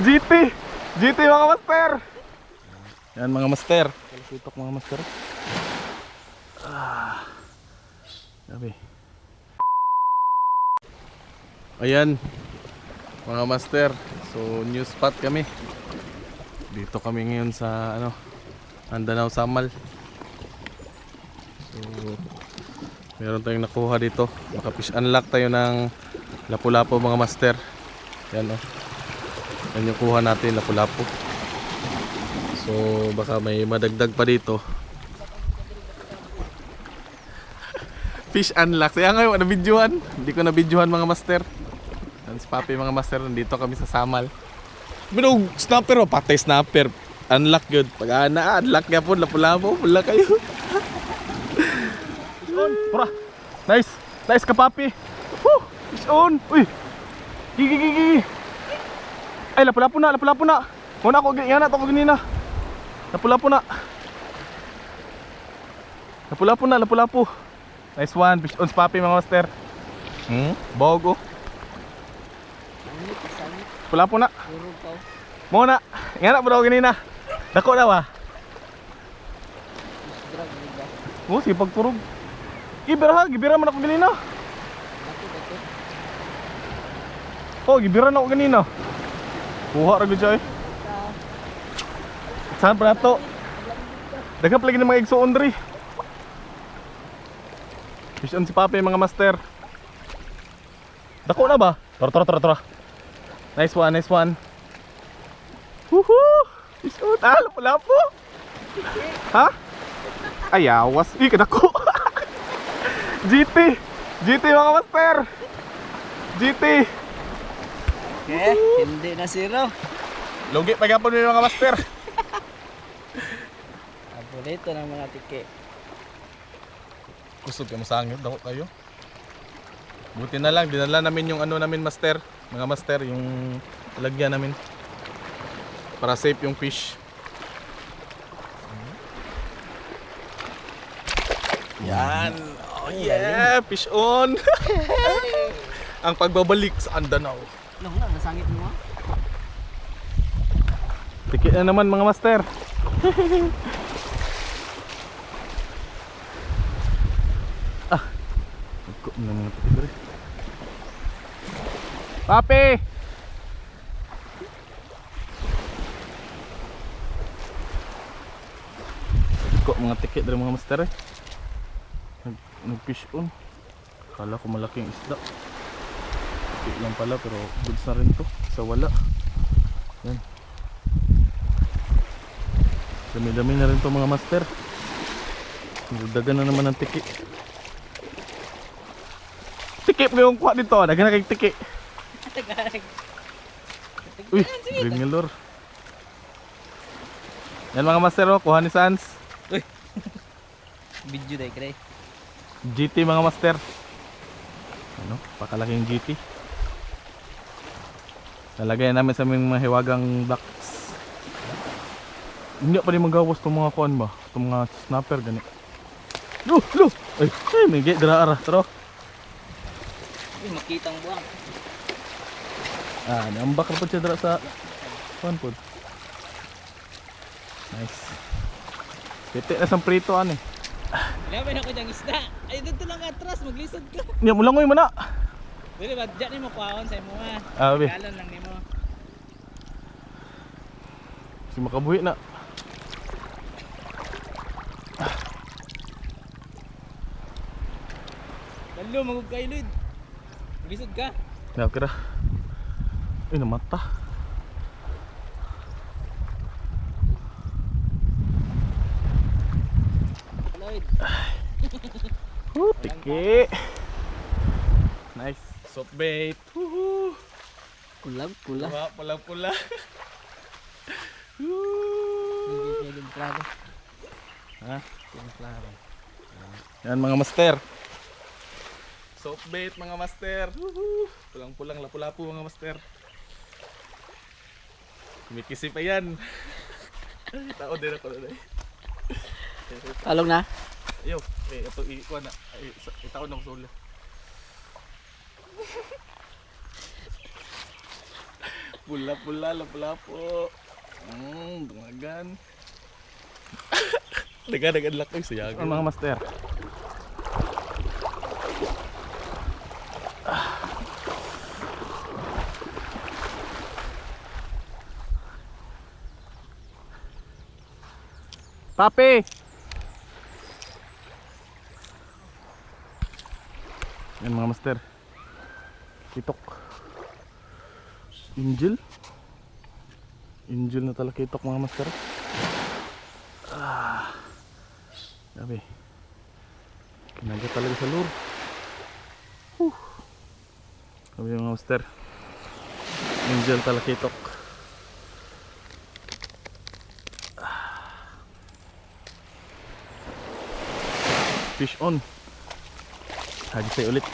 GT! GT mga master! Yan mga master. Sitok mga master. Sabi. Ayan mga master. So new spot kami. Dito kami ngayon sa Andanao Samal. So meron tayong nakuha dito. Naka-fish unlock tayo ng lapu-lapu mga master. Yan yan yung kuha natin, lapu-lapu. So baka may madagdag pa dito. Fish unlock. Kaya ngayon na-videohan. Hindi ko na-videohan mga master. Yan si Papi mga master. Nandito kami sa Samal. Pero snapper patay snapper. Unlock yun. Pag unlock nga po, lapu-lapu. Wala kayo. Fish on. Pura. Nice. Nice ka Papi. Woo. Fish on. Uy. Gigi. Ay lapu-lapu na. Muna ako. Yan na ako ganina. Lapu-lapu na. Nice one. Fish on si Papi mga master. Bogo. Lapu-lapu na. Muna. Yan na bro ganina. Dako na ba? Sipag turog. Gibira man ako ganina. Gibira na ako ganina. Kuha ra gud siya Saan pa nato? Daghang palagi ng mga igsuon diri. Fish on si Papi mga master. Dako na ba? Tara. Nice one. Woohoo! Fish on. Lapu-lapu. Ha? Ayawas. Kadako. GT mga master. GT. Hindi na zero. Lugi pa gapon mga master. Paborito ng mga tiki. Kusog kayo masangit, dako kayo. Buti na lang, dinala namin yung namin master. Mga master, yung lagyan namin. Para safe yung fish. Yan. Oh yeah, fish on. Ang pagbabalik sa Andanao. Nasangit mo. Tiki na naman mga master. Nagkop na mga tiki dito. Papi! Nagkop mga tiki dito mga master Nag-fish on. Kala ko malaking isda. Tiki lang pala pero goods na rin to. Sa wala. Yan. Dami-dami na rin to mga master. Dagan na naman ng tiki. Tiki mo yung kuha dito. Dagan na kay tiki. Uy, green nga lure. Yan mga master kuha ni Sans. Video day kray. GT mga master. Pakalaking GT. Nalagay namin sa mga hiwagang ducks. Hindi pa rin magawas itong mga kuhan ba? Itong mga snapper gani. Ay, may gra-ara. Taro. Makitang buwang. Nambak na po siya dra sa kuhan po. Nice. Titi na sang prito Laban ako diyang isda. Ay, dito lang atras, maglisod ka. Hindi mo langoy mo na. Dili ba, dyan ni mo kuhaon sa imo nga. Abi. Galan lang ni mo. Si makabuhi na. Dalo, magug ka ilod. Maglisod ka. Kira. Ay, namata. Lloyd. Tiki. Nice. Soft bait. Woohoo. Pulag-pula. Pulang-pula. Hindi klaro. Ha? Hindi klaro. Yan mga master. Soft bait mga master. Woohoo. Pulang-pulang lapu-lapu mga master. Kumikisi pa yan. Tao din ako na. Along na? Yo, ito ikuha na. Itaon ng solo. Pula-pula, lapo-lapo. Dungagan. Dagan-dagan laki siya. Ang mga master. Papi! Yan mga master. Kitok. Angel. Angel na talaga kitok mga master. Grabe. Kinagat talaga sa lure. Grabe mga master. Angel talaga kitok. Fish on. Hagi sa'yo ulit.